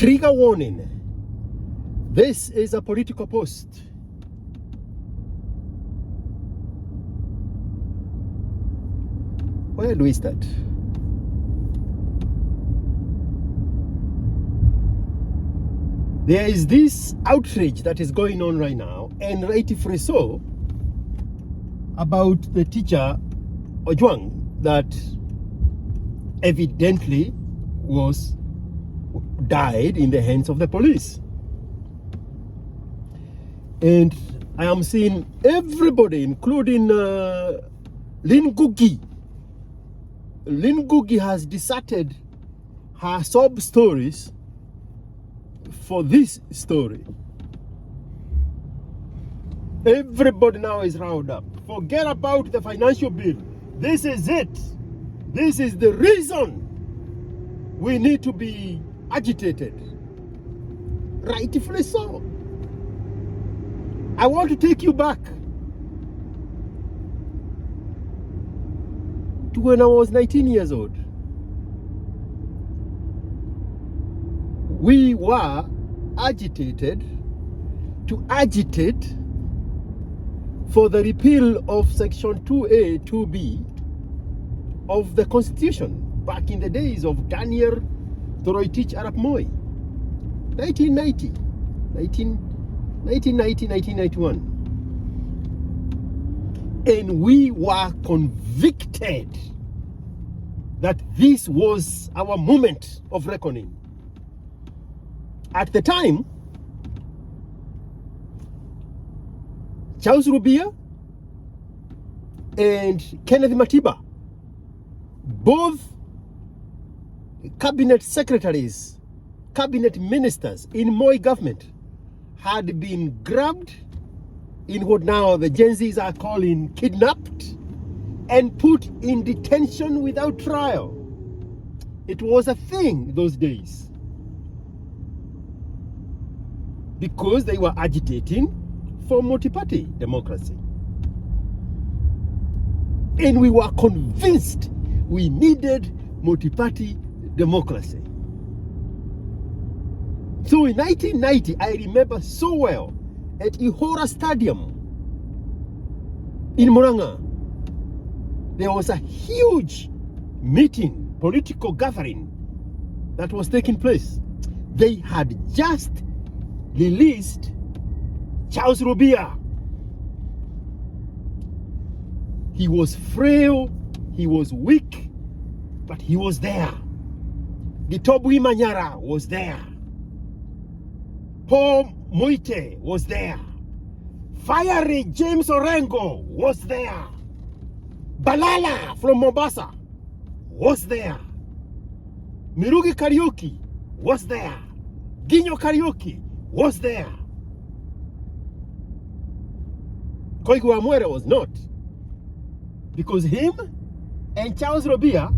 Trigger warning. This is a political post. Where do we start? There is this outrage that is going on right now, and rightfully so, about the teacher Ojwang that evidently died in the hands of the police. And I am seeing everybody, including Lynn Ngugi. Lynn Ngugi has deserted her sob stories for this story. Everybody now is riled up. Forget about the financial bill. This is it. This is the reason we need to be agitated. Rightfully so. I want to take you back to when I was 19 years old. We were agitated to agitate for the repeal of Section 2A, 2B of the Constitution back in the days of Daniel Toroitich Arap Moi, 1990, 1991. And we were convicted that this was our moment of reckoning. At the time, Charles Rubia and Kenneth Matiba, both cabinet secretaries, cabinet ministers in Moi government, had been grabbed in what now the Gen Zs are calling kidnapped and put in detention without trial. It was a thing those days because they were agitating for multi-party democracy. And we were convinced we needed multi-party democracy. So in 1990, I remember so well, at Ihora Stadium in Muranga, there was a huge meeting, political gathering that was taking place. They had just released Charles Rubia. He was frail, he was weak, but he was there. Gitobui Manyara was there. Paul Muite was there. Fiery James Orengo was there. Balala from Mombasa was there. Mirugi Karaoke was there. Ginyo Karaoke was there. Koigu Amwere was not. Because him and Charles Rubia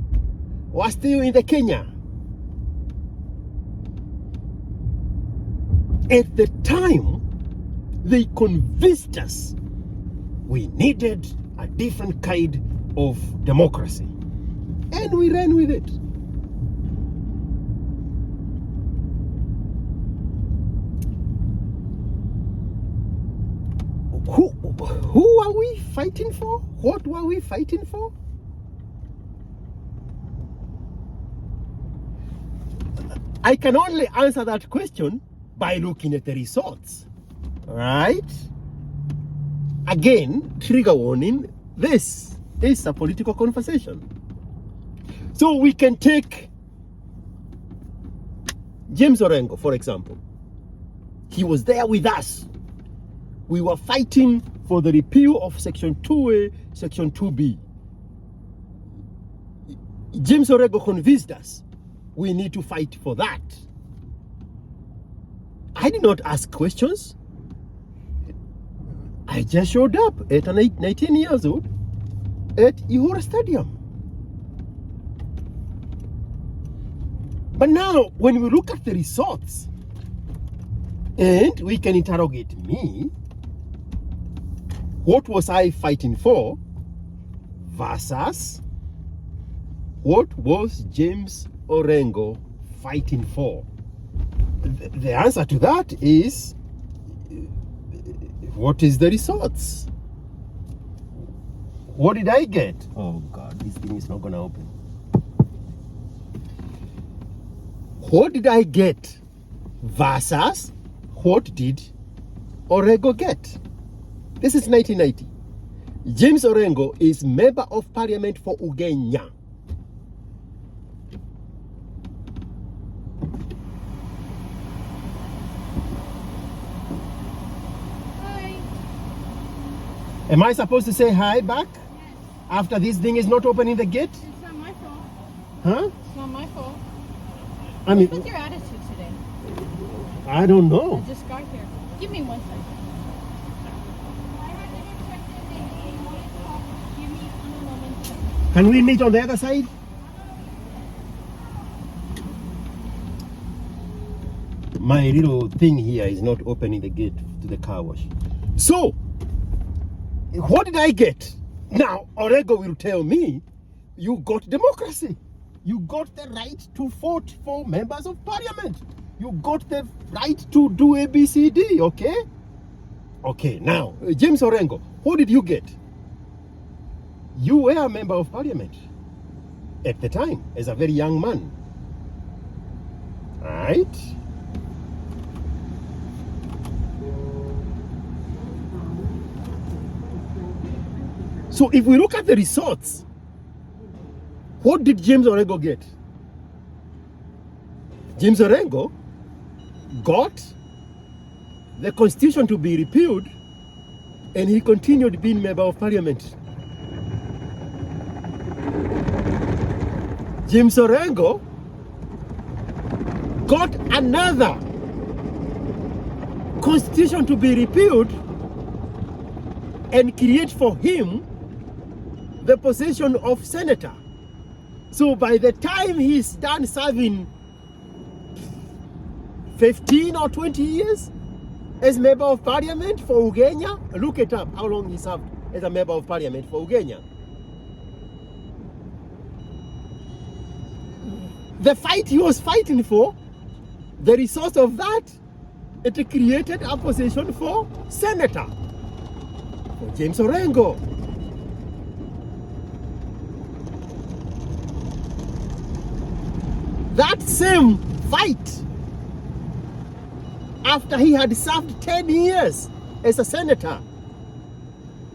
were still in the Kenya. At the time, they convinced us we needed a different kind of democracy. And we ran with it. Who are we fighting for? What were we fighting for? I can only answer that question by looking at the results. Right? Again, trigger warning, this is a political conversation. So we can take James Orengo, for example. He was there with us. We were fighting for the repeal of Section 2A, Section 2B. James Orengo convinced us we need to fight for that. I did not ask questions. I just showed up at 19 years old at Ihora Stadium. But now, when we look at the results, and we can interrogate me, what was I fighting for versus what was James Orengo fighting for? The answer to that is, what is the results? What did I get? Oh God, this thing is not gonna open. What did I get versus what did Orengo get? This is 1990. James Orengo is Member of Parliament for Ugenya. Hi. Am I supposed to say hi back? Yes. After this thing is not opening the gate? It's not my fault. Huh? It's not my fault. I mean, What's your attitude today? I don't know. I just got here. Give me 1 second. Give me a moment. Can we meet on the other side? My little thing here is not opening the gate to the car wash. So, what did I get? Now, Orengo will tell me, you got democracy. You got the right to vote for members of parliament. You got the right to do ABCD, okay? Okay, now, James Orengo, what did you get? You were a member of parliament at the time, as a very young man. Right? So if we look at the results, what did James Orengo get? James Orengo got the constitution to be repealed, and he continued being member of parliament. James Orengo got another constitution to be repealed and create for him the position of senator. So by the time he's done serving 15 or 20 years as member of parliament for Ugenya, look it up how long he served as a member of parliament for Ugenya. The fight he was fighting for, the result of that, it created a position for senator, for James Orengo. That same fight, after he had served 10 years as a senator,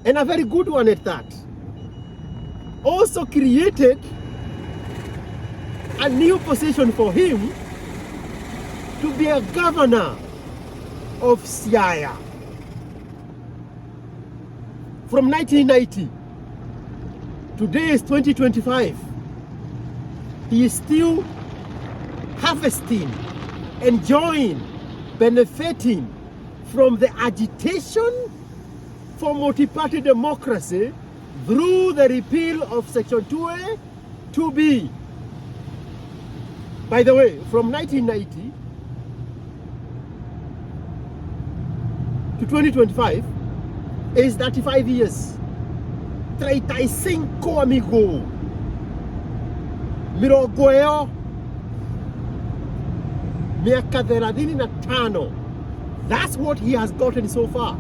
and a very good one at that, also created a new position for him to be a governor of Siaya. From 1990, today is 2025, he is still harvesting, enjoying, benefiting from the agitation for multi-party democracy through the repeal of Section 2A, 2B. By the way, from 1990 to 2025 is 35 years. 35 amigo. Mirogo miaka 35. That's what he has gotten so far.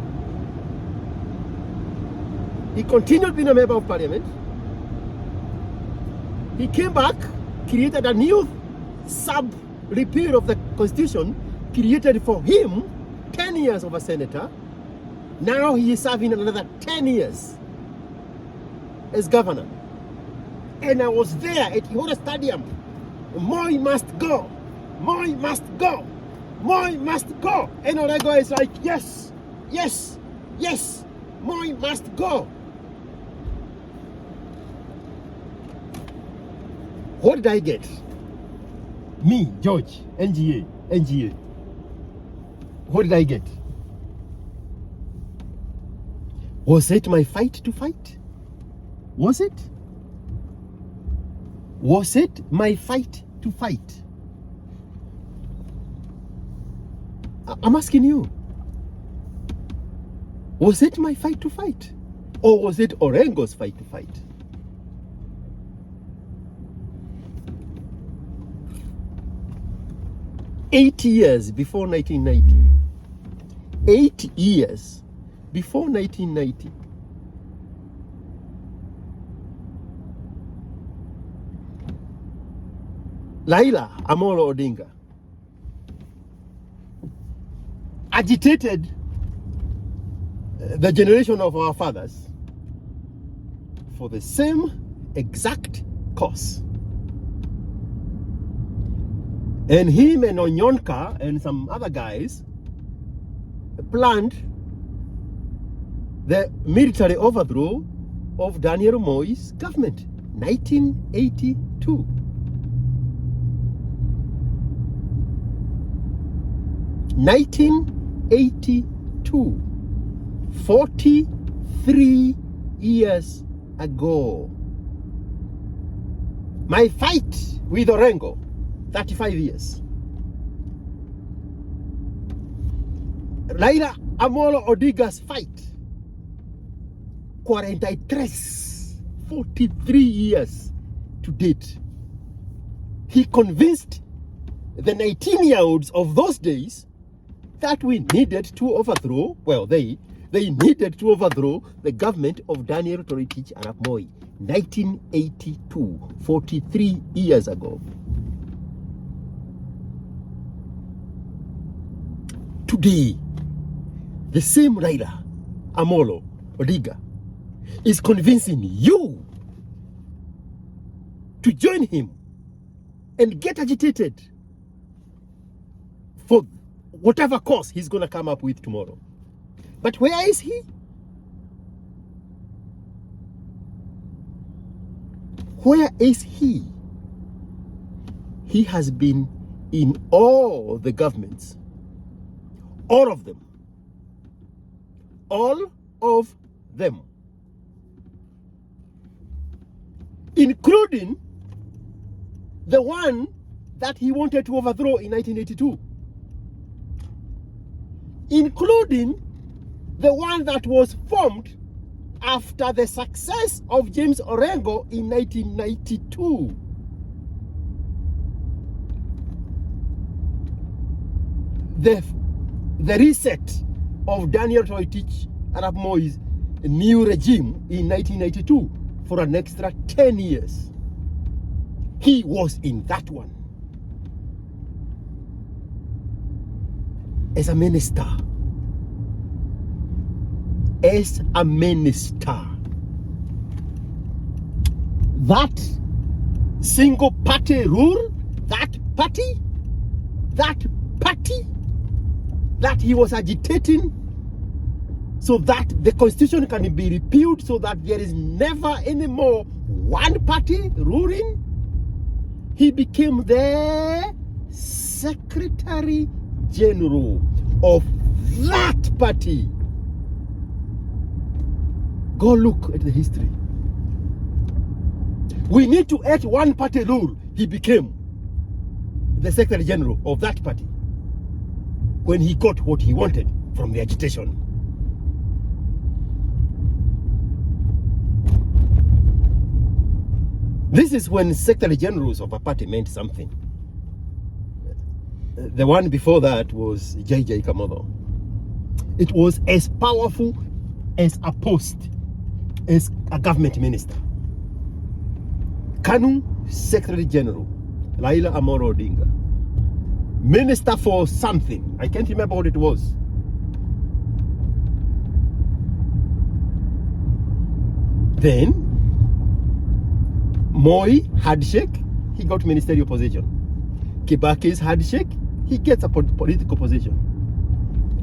He continued being a member of parliament. He came back, created a new sub-repeal of the constitution, created for him 10 years of a senator. Now he is serving another 10 years as governor. And I was there at Ihora Stadium. Moi must go. Moi must go. Moi must go. And Orengo is like, yes, yes, yes. Moi must go. What did I get? Me, George, NGA. What did I get? Was it my fight to fight? Was it? Was it my fight to fight? I'm asking you. Was it my fight to fight? Or was it Orengo's fight to fight? 8 years before 1990. 8 years before 1990. Raila Amolo Odinga agitated the generation of our fathers for the same exact cause. And him and Onyonka and some other guys planned the military overthrow of Daniel Moi's government, 1982. (1982) 43 years ago. My fight with Orengo, 35 years. Raila Amolo Odinga's fight, 43 years to date. He convinced the 19-year-olds of those days that we needed to overthrow, well, they needed to overthrow the government of Daniel Toroitich arap Moi, 1982, 43 years ago. Today, the same Raila Amolo Odinga is convincing you to join him and get agitated for whatever cause he's going to come up with tomorrow. But where is he? Where is he? He has been in all the governments. All of them. All of them. Including the one that he wanted to overthrow in 1982. Including the one that was formed after the success of James Orengo in 1992. The reset of Daniel Toroitich arap Moi's new regime in 1992 for an extra 10 years. He was in that one. As a minister. As a minister. That single party rule, that party that he was agitating so that the constitution can be repealed, so that there is never any more one party ruling. He became the Secretary General of that party. Go look at the history. We need to add one party rule. He became the Secretary General of that party when he got what he wanted from the agitation. This is when Secretary Generals of a party meant something. The one before that was J.J. Kamodo. It was as powerful as a post as a government minister. Kanu, Secretary General, Raila Amolo Odinga, Minister for something. I can't remember what it was. Then, Moi handshake, he got ministerial position. Kibaki's handshake, he gets a political position.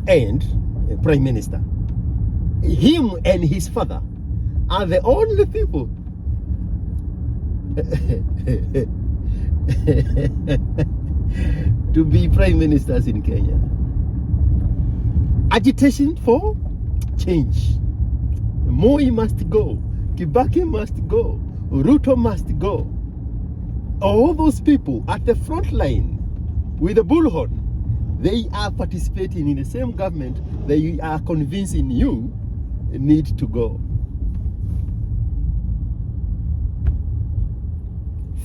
And Prime Minister. Him and his father are the only people to be prime ministers in Kenya. Agitation for change. Moi must go. Kibaki must go. Ruto must go. All those people at the front line with the bullhorn, they are participating in the same government. They are convincing you need to go.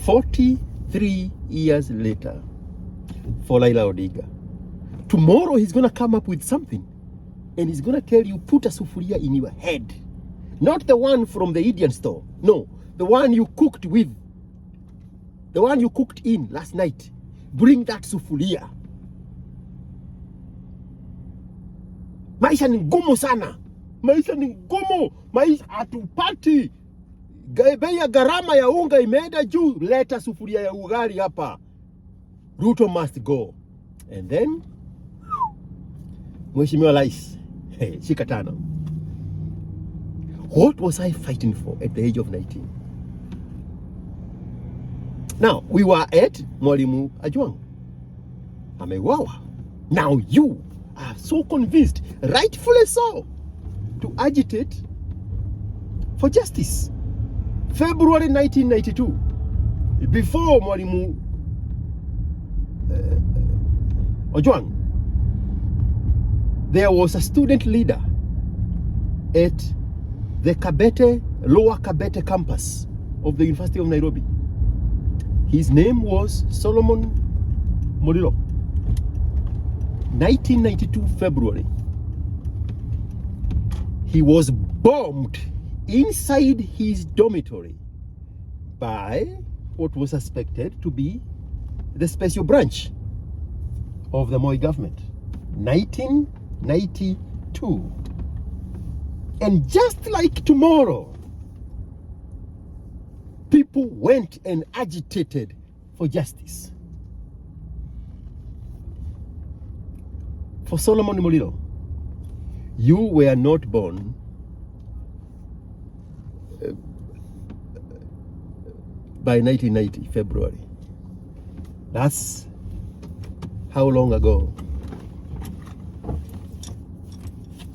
43 years later, for Raila Odinga. Tomorrow he's going to come up with something and he's going to tell you, put a sufuria in your head. Not the one from the Indian store. No, the one you cooked with. The one you cooked in last night. Bring that sufuria. Maisha ni ngumu sana. Maisha ni ngumu. Maisha hatupati. Bei ya gharama ya unga imeenda juu. Leta sufuria ya ugali hapa. Ruto must go. And then Mheshimiwa Rais, hey, shika tano. What was I fighting for at the age of 19? Now, we were at Mwalimu Ojwang. Ameuawa. Now you are so convinced, rightfully so, to agitate for justice. February 1992, before Mwalimu Ojwang, there was a student leader at the Kabete, Lower Kabete campus of the University of Nairobi. His name was Solomon Mulilo. 1992 February. He was bombed inside his dormitory by what was suspected to be the special branch of the Moi government. 1992. And just like tomorrow, people went and agitated for justice. For Solomon Mulilo, you were not born by 1990 February. That's how long ago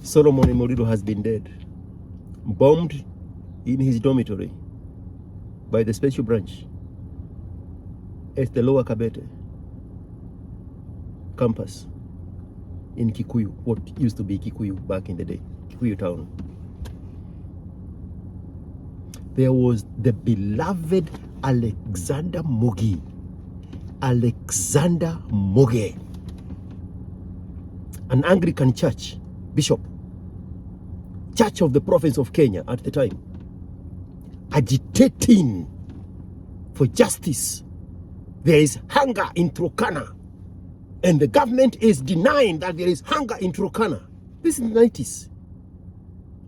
Solomon Mulilo has been dead, bombed in his dormitory by the special branch at the Lower Kabete campus in Kikuyu, what used to be Kikuyu back in the day, Kikuyu town. There was the beloved Alexander Mugi. Alexander Muge, an Anglican church bishop, church of the province of Kenya at the time, agitating for justice. There is hunger in Turkana, and the government is denying that there is hunger in Turkana. This is the 90s.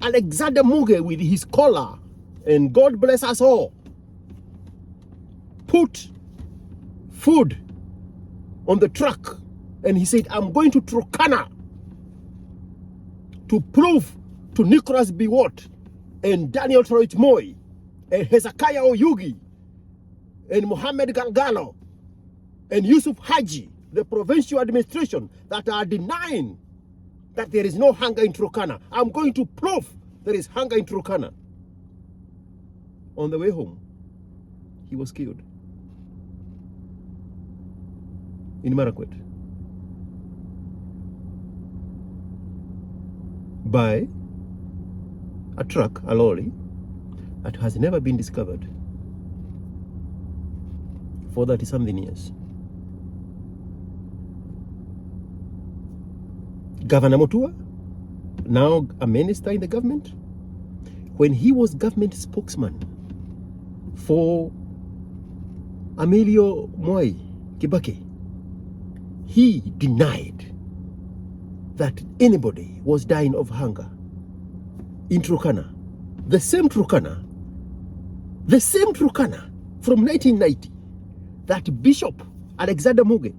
Alexander Muge with his collar, and God bless us all, put food on the truck, and he said, I'm going to Turkana to prove to Nicholas Biwott and Daniel Toroitich Moi and Hezekiah Oyugi and Mohammed Galgalo and Yusuf Haji, the provincial administration, that are denying that there is no hunger in Turkana. I'm going to prove there is hunger in Turkana. On the way home, he was killed in Marakwet by a truck, a lorry, that has never been discovered for 30-something years. Governor Mutua, now a minister in the government, when he was government spokesman for Emilio Moi Kibaki, he denied that anybody was dying of hunger in Turkana. The same Turkana from 1990 that Bishop Alexander Muge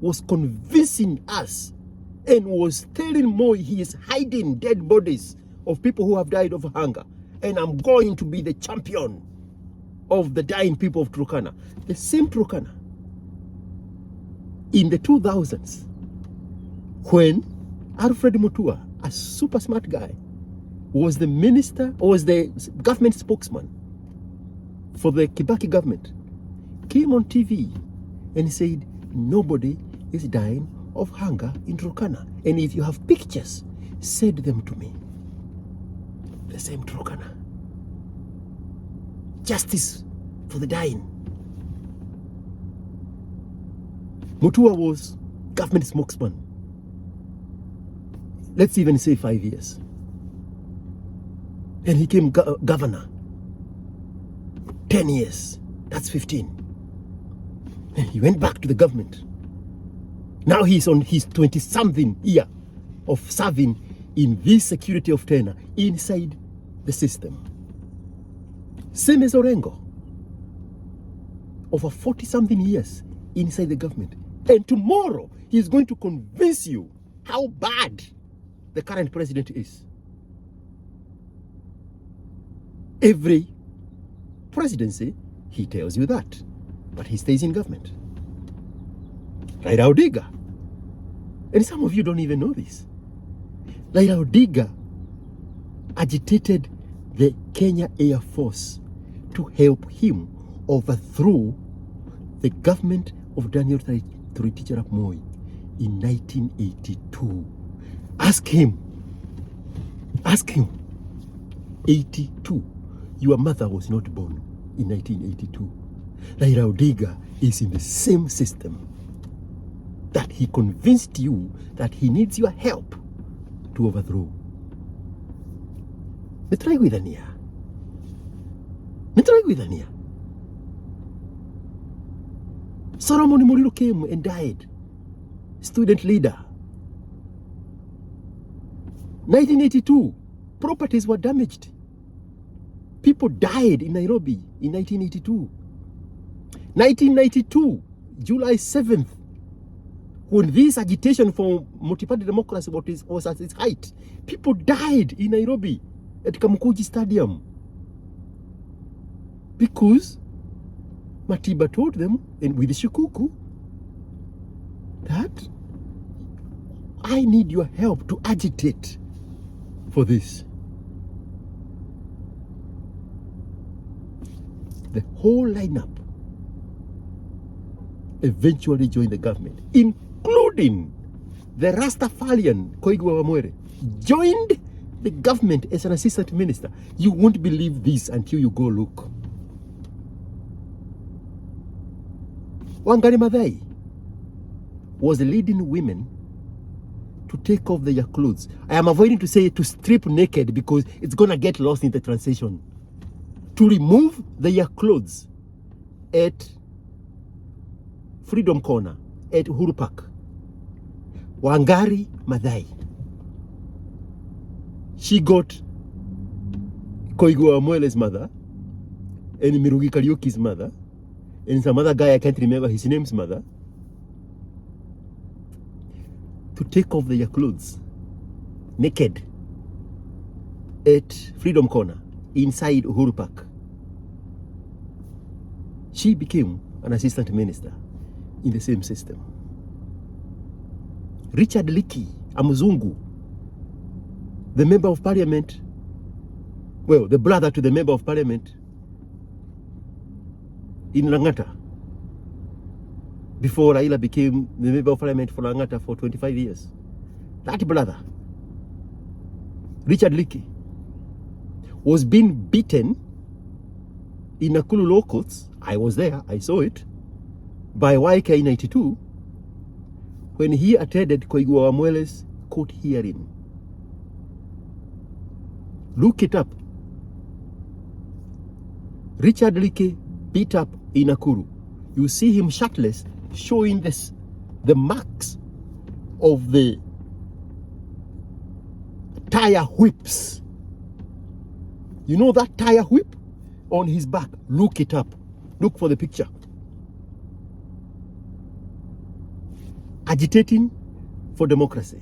was convincing us and was telling Moi he is hiding dead bodies of people who have died of hunger, and I'm going to be the champion of the dying people of Turkana. The same Turkana in the 2000s, when Alfred Mutua, a super smart guy, was the minister, or was the government spokesman for the Kibaki government, came on TV and said nobody is dying of hunger in Turkana. And if you have pictures, send them to me. The same Turkana. Justice for the dying. Mutua was government spokesman. Let's even say 5 years. And he became governor. 10 years. That's 15. And he went back to the government. Now he's on his 20-something year of serving in this security of tenure inside the system. Same as Orengo. Over 40-something years inside the government. And tomorrow, he's going to convince you how bad the current president is. Every presidency, he tells you that. But he stays in government. Raila Odinga. And some of you don't even know this. Raila Odinga agitated the Kenya Air Force to help him overthrow the government of Daniel Toroitich arap Moi in 1982. Ask him. 82. Your mother was not born in 1982. Raila Odinga is in the same system that he convinced you that he needs your help to overthrow. Metraiguithania. Solomon Muliro came and died. Student leader. 1982, properties were damaged. People died in Nairobi in 1982. 1992, July 7th, when this agitation for multi-party democracy was at its height, people died in Nairobi at Kamukunji Stadium. Because Matiba told them, and with Shikuku, that I need your help to agitate for this. The whole lineup eventually joined the government, including the Rastafarian Koigwa Wamwere, joined the government as an assistant minister. You won't believe this until you go look. Wangari Maathai was leading women to take off their clothes. I am avoiding to say to strip naked because it's going to get lost in the translation. To remove their clothes at Freedom Corner, at Uhuru Park. Wangari Maathai. She got Koigwa Wamwele's mother and Mirugi Kariuki's mother and some other guy, I can't remember his name's mother, to take off their clothes naked at Freedom Corner inside Uhuru Park. She became an assistant minister in the same system. Richard Leakey, a Mzungu, the member of parliament, well, the brother to the member of parliament in Langata, before Raila became the member of parliament for Langata for 25 years. That brother, Richard Leakey, was being beaten in Nakuru law courts. I was there, I saw it, by YK92 when he attended Koigwa Wamwele's court hearing. Look it up. Richard Leakey beat up in Nakuru. You see him shirtless, showing the marks of the tire whips. You know that tire whip on his back? Look it up. Look for the picture. Agitating for democracy,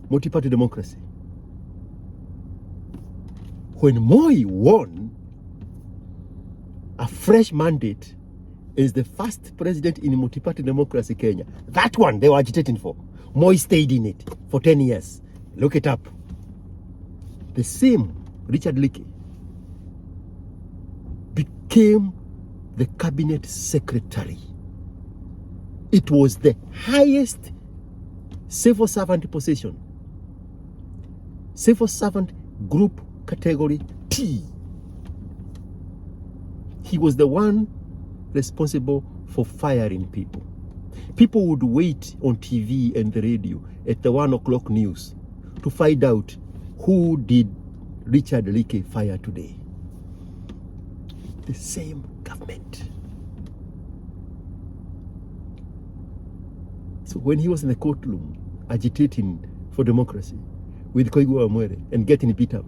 multi-party democracy. When Moi won a fresh mandate as the first president in multi-party democracy Kenya, that one they were agitating for, Moi stayed in it for 10 years. Look it up. The same Richard Leakey became the cabinet secretary. It was the highest civil servant position. Civil servant group category T. He was the one responsible for firing people. People would wait on TV and the radio at the 1 o'clock news to find out who did Richard Leakey fire today. The same government. So when he was in the courtroom agitating for democracy with Koigu Amwere and getting beat up,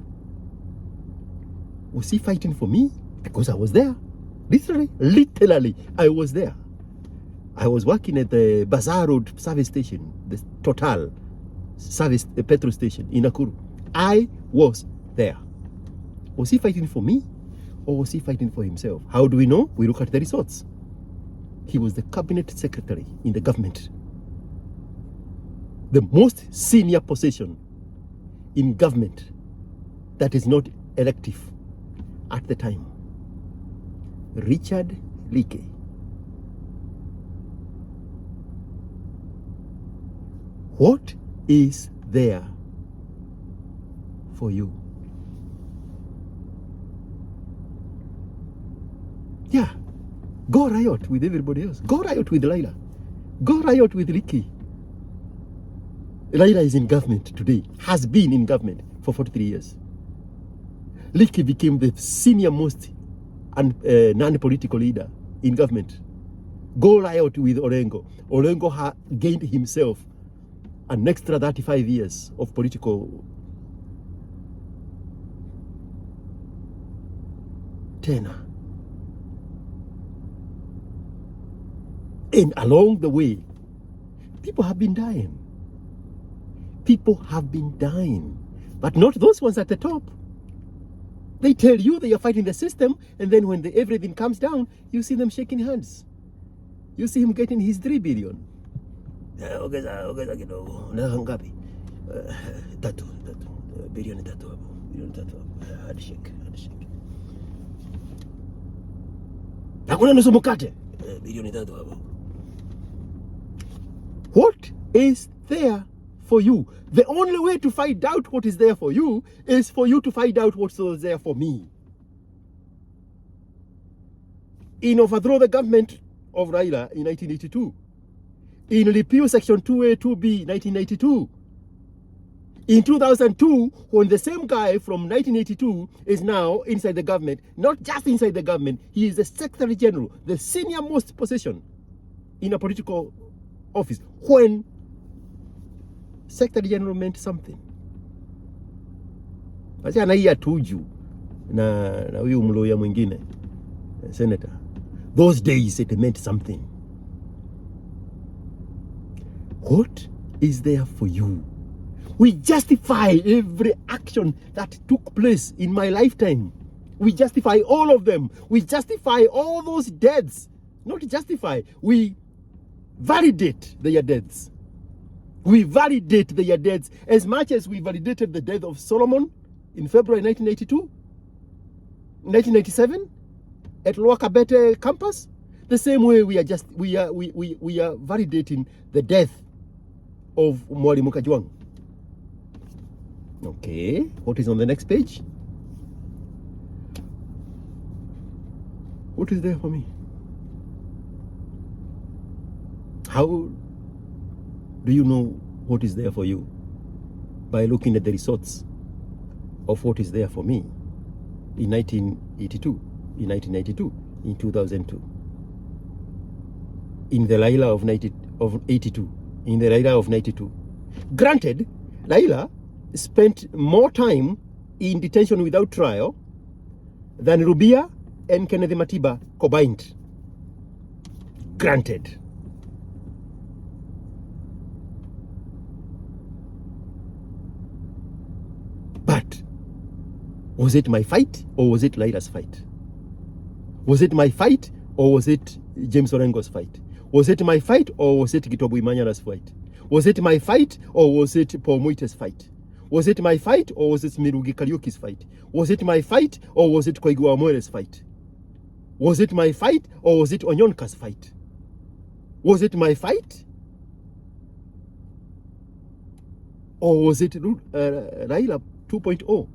was he fighting for me? Because I was there. Literally, I was there. I was working at the Bazaar Road service station, the Total service, the petrol station in Nakuru. I was there. Was he fighting for me or was he fighting for himself? How do we know? We look at the results. He was the cabinet secretary in the government. The most senior position in government that is not elective at the time. Richard Leakey. What is there for you? Yeah, go riot with everybody else. Go riot with Laila. Go riot with Leakey. Laila is in government today, has been in government for 43 years. Leakey became the senior most non-political leader in government. Go riot with Orengo. Orengo gained himself an extra 35 years of political tenure. And along the way, people have been dying. People have been dying. But not those ones at the top. They tell you they are fighting the system, and then when everything comes down, you see them shaking hands. You see him getting his 3 billion. Ongeza kidogo. Na ngapi? Tatu. Bilioni tatu hapo. Bilioni tatu hapo. Handshake. Hakuna nusu mkate. Bilioni tatu hapo. What is there for you? The only way to find out what is there for you is for you to find out what's there for me. In overthrow the government of Raila in 1982. In repeal Section 2A, 2B, 1992. In 2002, when the same guy from 1982 is now inside the government, not just inside the government, he is the Secretary General, the senior most position in a political office. When Secretary General meant something. Basi anaia tuju na huyu mloya mwingine, senator. Those days it meant something. What is there for you? We justify every action that took place in my lifetime. We justify all of them. We justify all those deaths. Not justify, we validate their deaths. We validate their deaths as much as we validated the death of Solomon in February 1982, 1997 at Lower Kabete campus. The same way we are validating the death of Mwalimu Ojwang. Okay, what is on the next page? What is there for me? How do you know what is there for you? By looking at the results of what is there for me in 1982, in 1992, in 2002, in the Laila of 82, in the Laila of 92. Granted, Laila spent more time in detention without trial than Rubia and Kennedy Matiba combined. Granted. But was it my fight or was it Laila's fight? Was it my fight or was it James Orengo's fight? Was it my fight or was it Gitobu Imanyala's fight? Was it my fight or was it Paul Muite's fight? Was it my fight or was it Mirugi Kariuki's fight? Was it my fight or was it Koigu Amwere's fight? Was it my fight or was it Onyonka's fight? Was it my fight or was it Raila 2.0?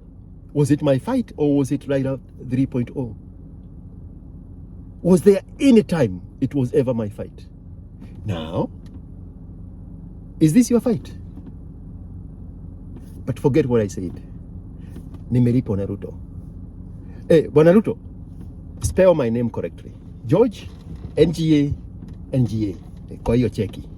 Was it my fight or was it Raila 3.0? Was there any time it was ever my fight? Now, is this your fight? But forget what I said. Nimelipo na Ruto. Bwana Ruto, spell my name correctly. George, NGA, NGA. Kwa hiyo cheki.